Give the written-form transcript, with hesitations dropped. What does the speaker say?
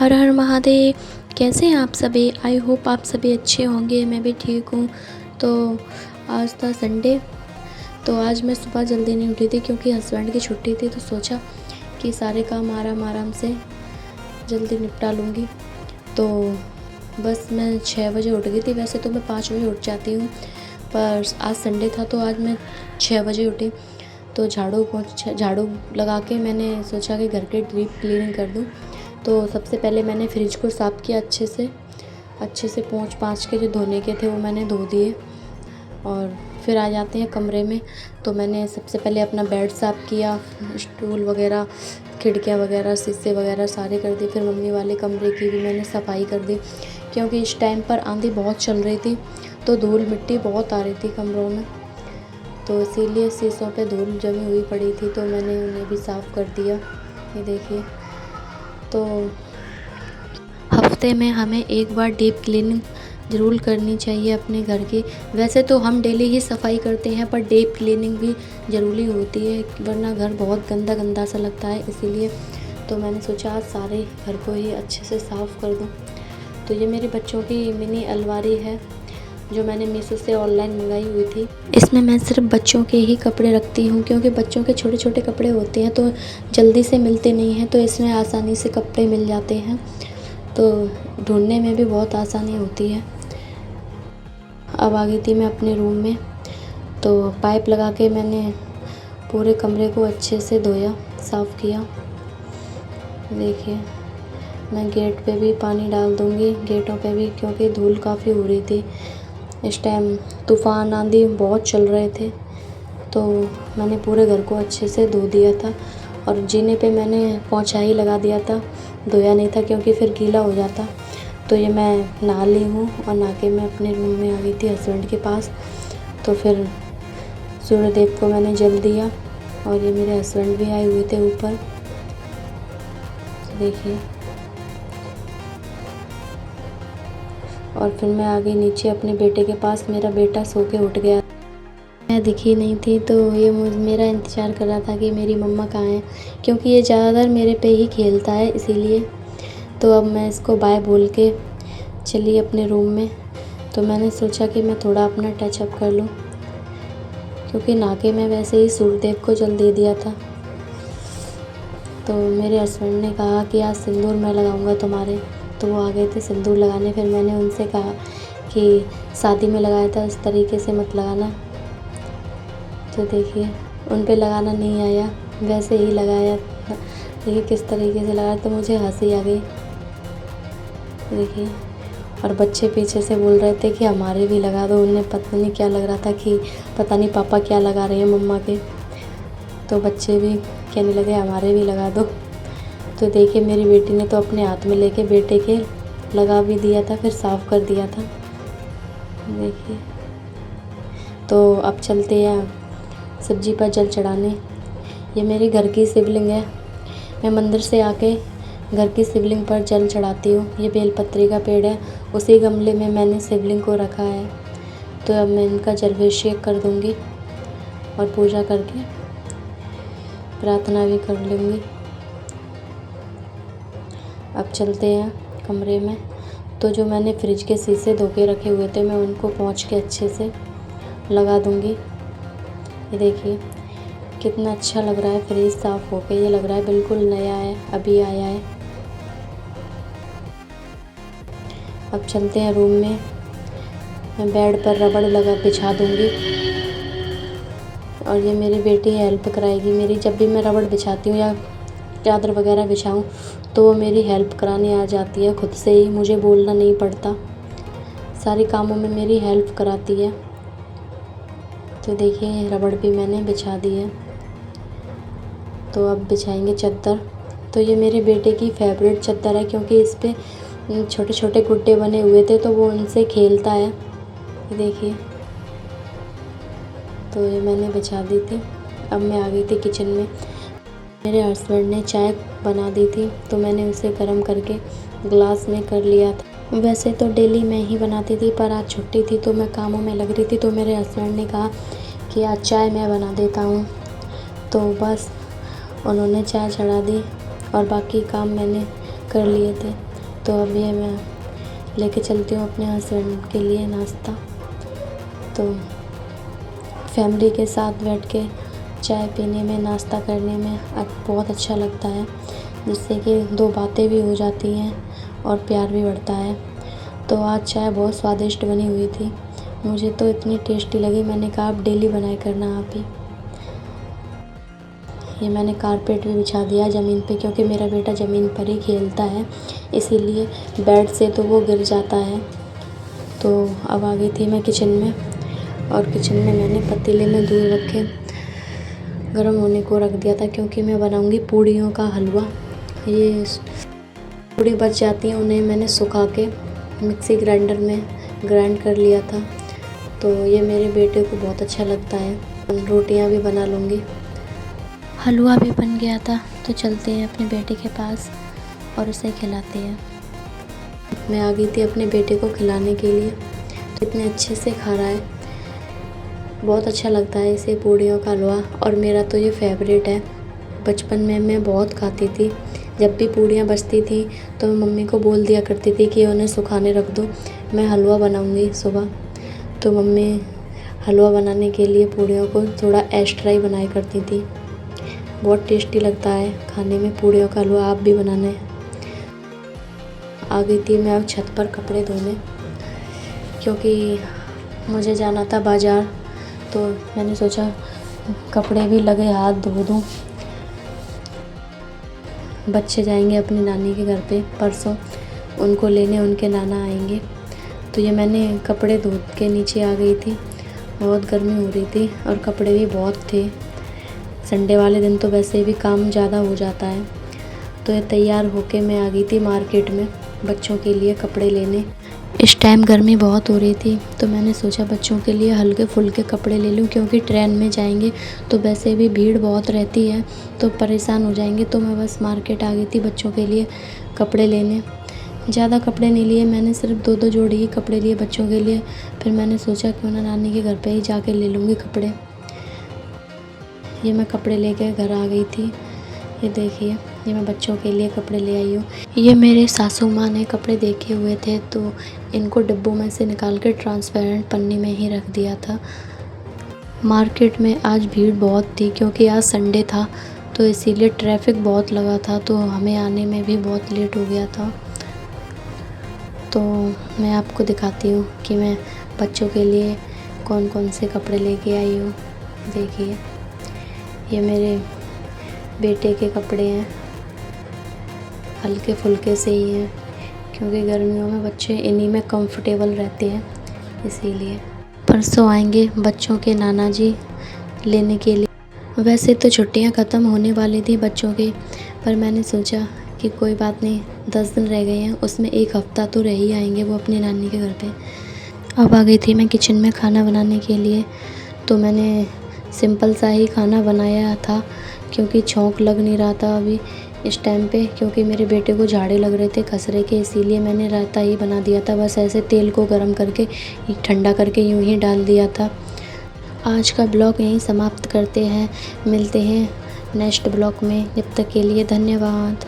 हर हर महादेव। कैसे हैं आप सभी? आई होप आप सभी अच्छे होंगे। मैं भी ठीक हूँ। तो आज था संडे, तो आज मैं सुबह जल्दी नहीं उठी थी क्योंकि हस्बैंड की छुट्टी थी। तो सोचा कि सारे काम आराम आराम से जल्दी निपटा लूँगी। तो बस मैं 6 बजे उठ गई थी। वैसे तो मैं 5 बजे उठ जाती हूँ, पर आज संडे था तो आज मैं 6 बजे उठी। तो झाड़ू लगा के मैंने सोचा कि घर की डीप क्लीनिंग कर दूँ। तो सबसे पहले मैंने फ्रिज को साफ़ किया अच्छे से पोंछ पाँच के जो धोने के थे वो मैंने धो दिए। और फिर आ जाते हैं कमरे में। तो मैंने सबसे पहले अपना बेड साफ़ किया, स्टूल वगैरह, खिड़कियाँ वगैरह, शीशे वगैरह सारे कर दिए। फिर मम्मी वाले कमरे की भी मैंने सफाई कर दी क्योंकि इस टाइम पर आंधी बहुत चल रही थी तो धूल मिट्टी बहुत आ रही थी कमरों में। तो इसीलिए शीशों पे धूल जमी हुई पड़ी थी तो मैंने उन्हें भी साफ़ कर दिया। ये देखिए। तो हफ्ते में हमें एक बार डीप क्लीनिंग ज़रूर करनी चाहिए अपने घर की। वैसे तो हम डेली ही सफाई करते हैं, पर डीप क्लीनिंग भी ज़रूरी होती है, वरना घर बहुत गंदा गंदा सा लगता है। इसीलिए तो मैंने सोचा आज सारे घर को ही अच्छे से साफ़ कर दूँ। तो ये मेरे बच्चों की मिनी अलमारी है जो मैंने मीशो से ऑनलाइन मंगाई हुई थी। इसमें मैं सिर्फ बच्चों के ही कपड़े रखती हूँ क्योंकि बच्चों के छोटे छोटे कपड़े होते हैं तो जल्दी से मिलते नहीं हैं, तो इसमें आसानी से कपड़े मिल जाते हैं, तो ढूंढने में भी बहुत आसानी होती है। अब आ गई थी मैं अपने रूम में। तो पाइप लगा के मैंने पूरे कमरे को अच्छे से धोया, साफ़ किया। देखिए, मैं गेट पे भी पानी डाल दूँगी, गेटों पे भी, क्योंकि धूल काफ़ी हो रही थी। इस टाइम तूफ़ान आंधी बहुत चल रहे थे तो मैंने पूरे घर को अच्छे से धो दिया था। और जीने पे मैंने पोंछा ही लगा दिया था, धोया नहीं था क्योंकि फिर गीला हो जाता। तो ये मैं नहा ली हूँ और नहा के मैं अपने रूम में आ गई थी हस्बैंड के पास। तो फिर सूर्यदेव को मैंने जल दिया और ये मेरे हस्बैंड भी आए हुए थे ऊपर। देखिए। और फिर मैं आ गई नीचे अपने बेटे के पास। मेरा बेटा सो के उठ गया, मैं दिखी नहीं थी तो ये मेरा इंतज़ार कर रहा था कि मेरी मम्मा कहाँ है, क्योंकि ये ज़्यादातर मेरे पे ही खेलता है इसीलिए। तो अब मैं इसको बाय बोल के चली अपने रूम में। तो मैंने सोचा कि मैं थोड़ा अपना टचअप कर लूँ क्योंकि नाके में वैसे ही सूर्यदेव को जल दे दिया था। तो मेरे हस्बैंड ने कहा कि आज सिंदूर मैं लगाऊंगा तुम्हारे, तो वो आ गए थे सिंदूर लगाने। फिर मैंने उनसे कहा कि शादी में लगाया था इस तरीके से मत लगाना। तो देखिए, उन पे लगाना नहीं आया, वैसे ही लगाया। देखिए किस तरीके से लगाया, तो मुझे हंसी आ गई। देखिए, और बच्चे पीछे से बोल रहे थे कि हमारे भी लगा दो। उन्हें पता नहीं क्या लग रहा था कि पता नहीं पापा क्या लगा रहे हैं मम्मा के। तो बच्चे भी कहने लगे हमारे भी लगा दो। तो देखिए, मेरी बेटी ने तो अपने हाथ में लेके बेटे के लगा भी दिया था, फिर साफ़ कर दिया था। देखिए। तो अब चलते हैं सब्जी पर जल चढ़ाने। ये मेरी घर की शिवलिंग है। मैं मंदिर से आके घर की शिवलिंग पर जल चढ़ाती हूँ। ये बेलपत्री का पेड़ है, उसी गमले में मैंने शिवलिंग को रखा है। तो अब मैं इनका जलाभिषेक कर दूँगी और पूजा करके प्रार्थना भी कर लूँगी। अब चलते हैं कमरे में। तो जो मैंने फ्रिज के शीशे धो के रखे हुए थे मैं उनको पोंछ के अच्छे से लगा दूँगी। ये देखिए कितना अच्छा लग रहा है फ्रिज साफ़ होके। ये लग रहा है बिल्कुल नया है, अभी आया है। अब चलते हैं रूम में। मैं बेड पर रबड़ बिछा दूँगी और ये मेरी बेटी हेल्प कराएगी मेरी। जब भी मैं रबड़ बिछाती हूँ या चादर वगैरह बिछाऊँ तो वो मेरी हेल्प कराने आ जाती है खुद से ही, मुझे बोलना नहीं पड़ता। सारे कामों में मेरी हेल्प कराती है। तो देखिए, रबड़ भी मैंने बिछा दी है। तो अब बिछाएंगे चादर। तो ये मेरे बेटे की फेवरेट चादर है क्योंकि इस पे छोटे छोटे गुड्डे बने हुए थे तो वो उनसे खेलता है। ये देखिए। तो ये मैंने बिछा दी थी। अब मैं आ गई थी किचन में। मेरे हस्बैंड ने चाय बना दी थी तो मैंने उसे गर्म करके ग्लास में कर लिया था। वैसे तो डेली मैं ही बनाती थी, पर आज छुट्टी थी तो मैं कामों में लग रही थी। तो मेरे हस्बैंड ने कहा कि आज चाय मैं बना देता हूँ। तो बस उन्होंने चाय चढ़ा दी और बाकी काम मैंने कर लिए थे। तो अब ये मैं लेके चलती हूँ अपने हस्बैंड के लिए नाश्ता। तो फैमिली के साथ बैठ के चाय पीने में, नाश्ता करने में बहुत अच्छा लगता है, जिससे कि दो बातें भी हो जाती हैं और प्यार भी बढ़ता है। तो आज चाय बहुत स्वादिष्ट बनी हुई थी, मुझे तो इतनी टेस्टी लगी, मैंने कहा आप डेली बनाया करना आप ही। ये मैंने कारपेट भी बिछा दिया ज़मीन पे, क्योंकि मेरा बेटा ज़मीन पर ही खेलता है, इसीलिए बेड से तो वो गिर जाता है। तो अब आ गई थी मैं किचन में, और किचन में मैंने पतीले में दूध रखे गर्म होने को रख दिया था, क्योंकि मैं बनाऊंगी पूड़ियों का हलवा। ये पूड़ी बच जाती हैं, उन्हें मैंने सुखा के मिक्सी ग्राइंडर में ग्राइंड कर लिया था। तो ये मेरे बेटे को बहुत अच्छा लगता है। रोटियां भी बना लूँगी, हलवा भी बन गया था। तो चलते हैं अपने बेटे के पास और उसे खिलाते हैं। मैं आ गई थी अपने बेटे को खिलाने के लिए, तो इतने अच्छे से खा रहा है, बहुत अच्छा लगता है इसे पूड़ियों का हलवा। और मेरा तो ये फेवरेट है, बचपन में मैं बहुत खाती थी। जब भी पूड़ियाँ बचती थी तो मैं मम्मी को बोल दिया करती थी कि उन्हें सुखाने रख दो, मैं हलवा बनाऊंगी सुबह। तो मम्मी हलवा बनाने के लिए पूड़ियों को थोड़ा एक्स्ट्रा ही बनाया करती थी। बहुत टेस्टी लगता है खाने में पूड़ियों का हलवा, आप भी बनाने। आ गई थी मैं अब छत पर कपड़े धोने, क्योंकि मुझे जाना था बाज़ार। तो मैंने सोचा कपड़े भी लगे हाथ धो दूँ। बच्चे जाएंगे अपनी नानी के घर पे परसों, उनको लेने उनके नाना आएंगे। तो ये मैंने कपड़े धो के नीचे आ गई थी, बहुत गर्मी हो रही थी और कपड़े भी बहुत थे। संडे वाले दिन तो वैसे भी काम ज़्यादा हो जाता है। तो ये तैयार होके मैं आ गई थी मार्केट में बच्चों के लिए कपड़े लेने। इस टाइम गर्मी बहुत हो रही थी, तो मैंने सोचा बच्चों के लिए हल्के फुल्के कपड़े ले लूँ, क्योंकि ट्रेन में जाएंगे तो वैसे भी भीड़ बहुत रहती है, तो परेशान हो जाएंगे। तो मैं बस मार्केट आ गई थी बच्चों के लिए कपड़े लेने। ज़्यादा कपड़े नहीं लिए मैंने, सिर्फ 2-2 जोड़ी ही कपड़े लिए बच्चों के लिए। फिर मैंने सोचा क्यों ना नानी के घर पे ही जाके ले लूँगी कपड़े। ये मैं कपड़े लेके घर आ गई थी। ये देखिए, ये मैं बच्चों के लिए कपड़े ले आई हूँ। ये मेरे सासू माँ ने कपड़े देखे हुए थे, तो इनको डिब्बों में से निकाल के ट्रांसपेरेंट पन्नी में ही रख दिया था। मार्केट में आज भीड़ बहुत थी, क्योंकि आज संडे था, तो इसीलिए ट्रैफिक बहुत लगा था, तो हमें आने में भी बहुत लेट हो गया था। तो मैं आपको दिखाती हूँ कि मैं बच्चों के लिए कौन कौन से कपड़े लेके आई हूँ। देखिए, ये मेरे बेटे के कपड़े हैं, हल्के फुल्के से ही हैं, क्योंकि गर्मियों में बच्चे इन्हीं में कंफर्टेबल रहते हैं, इसीलिए। परसों आएंगे बच्चों के नाना जी लेने के लिए। वैसे तो छुट्टियां ख़त्म होने वाली थी बच्चों की, पर मैंने सोचा कि कोई बात नहीं, 10 दिन रह गए हैं, उसमें 1 हफ़्ता तो रह ही आएंगे वो अपनी नानी के घर पे। अब आ गई थी मैं किचन में खाना बनाने के लिए। तो मैंने सिंपल सा ही खाना बनाया था, क्योंकि छौंक लग नहीं रहा था अभी इस टाइम पे, क्योंकि मेरे बेटे को झाड़े लग रहे थे खसरे के, इसीलिए मैंने रायता ही बना दिया था। बस ऐसे तेल को गर्म करके ठंडा करके यूं ही डाल दिया था। आज का ब्लॉग यहीं समाप्त करते हैं, मिलते हैं नेक्स्ट ब्लॉग में। जब तक के लिए धन्यवाद।